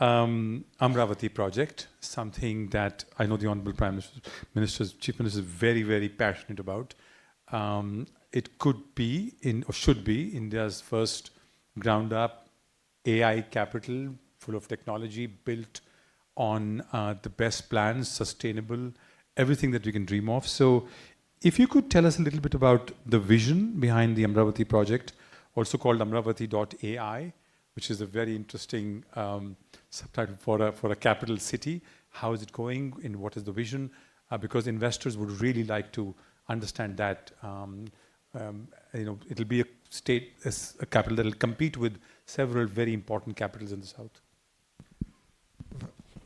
Amravati project, something that I know the Honorable Prime Minister, Chief Minister is very, very passionate about. It could be, or should be, India's first ground-up AI capital, full of technology, built on the best plans, sustainable, everything that we can dream of. So if you could tell us a little bit about the vision behind the Amravati project, also called Amravati.ai, which is a very interesting subtitle for a capital city. How is it going and what is the vision? Because investors would really like to understand that. It'll be a state, a capital that will compete with several very important capitals in the south.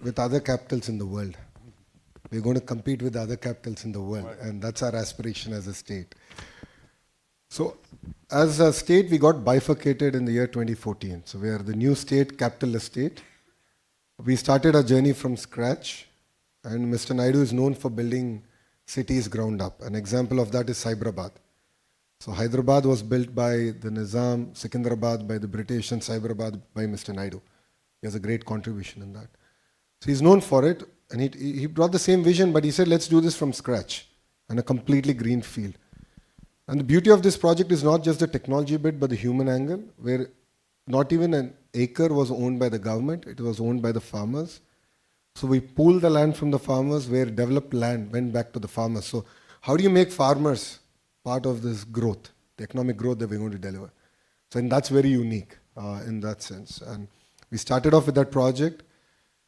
With other capitals in the world. We're going to compete with other capitals in the world, and that's our aspiration as a state. So, as a state, we got bifurcated in the year 2014. So, we are the new state, capitalist state. We started our journey from scratch, and Mr. Naidu is known for building cities ground up. An example of that is Hyderabad. So, Hyderabad was built by the Nizam, Secunderabad by the British, and Cyberabad by Mr. Naidu. He has a great contribution in that. So, he's known for it, and he brought the same vision, but he said, let's do this from scratch, and a completely green field. And the beauty of this project is not just the technology bit, but the human angle, where not even an acre was owned by the government, it was owned by the farmers. So we pooled the land from the farmers, where developed land went back to the farmers. So how do you make farmers part of this growth, the economic growth that we're going to deliver? So and that's very unique in that sense. And we started off with that project.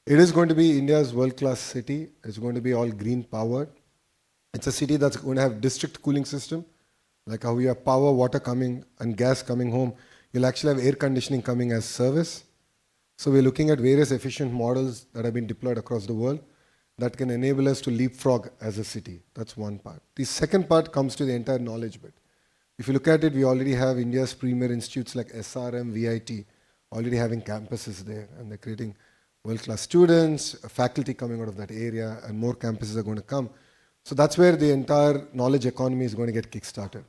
It is going to be India's world-class city. It's going to be all green powered. It's a city that's going to have district cooling system. Like how you have power, water coming and gas coming home, you'll actually have air conditioning coming as service. So we're looking at various efficient models that have been deployed across the world that can enable us to leapfrog as a city. That's one part. The second part comes to the entire knowledge bit. If you look at it, we already have India's premier institutes like SRM, VIT, already having campuses there, and they're creating world-class students, faculty coming out of that area, and more campuses are going to come. So that's where the entire knowledge economy is going to get kickstarted.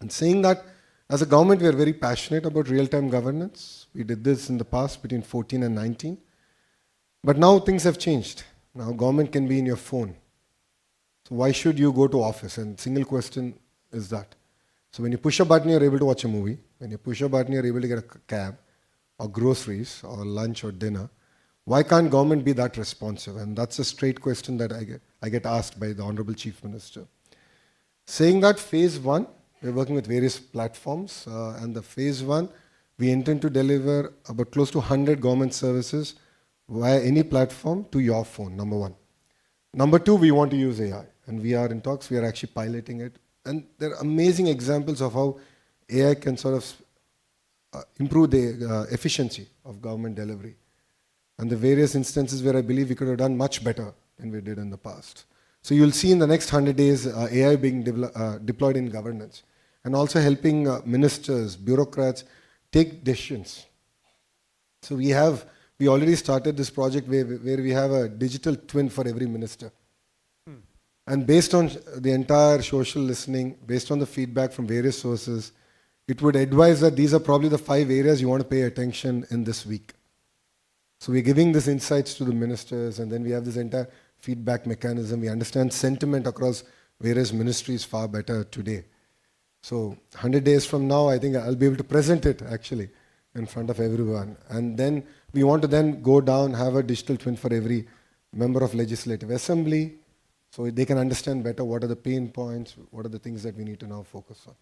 And saying that, as a government, we are very passionate about real-time governance. We did this in the past between 14 and 19. But now things have changed. Now government can be in your phone. So why should you go to office? And single question is that. So when you push a button, you're able to watch a movie. When you push a button, you're able to get a cab or groceries or lunch or dinner. Why can't government be that responsive? And that's a straight question that I get asked by the Honorable Chief Minister. Saying that, phase one, we're working with various platforms, and the phase one, we intend to deliver about close to 100 government services via any platform to your phone, number one. Number two, we want to use AI, and we are in talks, we are actually piloting it. And there are amazing examples of how AI can sort of improve the efficiency of government delivery. And the various instances where I believe we could have done much better than we did in the past. So you'll see in the next 100 days AI being deployed in governance and also helping ministers, bureaucrats take decisions. So we already started this project where we have a digital twin for every minister. And based on the entire social listening, based on the feedback from various sources, it would advise that these are probably the 5 areas you want to pay attention in this week. So we're giving these insights to the ministers, and then we have this entire feedback mechanism. We understand sentiment across various ministries far better today. So 100 days from now, I think I'll be able to present it actually in front of everyone. And then we want to then go down, have a digital twin for every member of Legislative Assembly, so they can understand better what are the pain points, what are the things that we need to now focus on.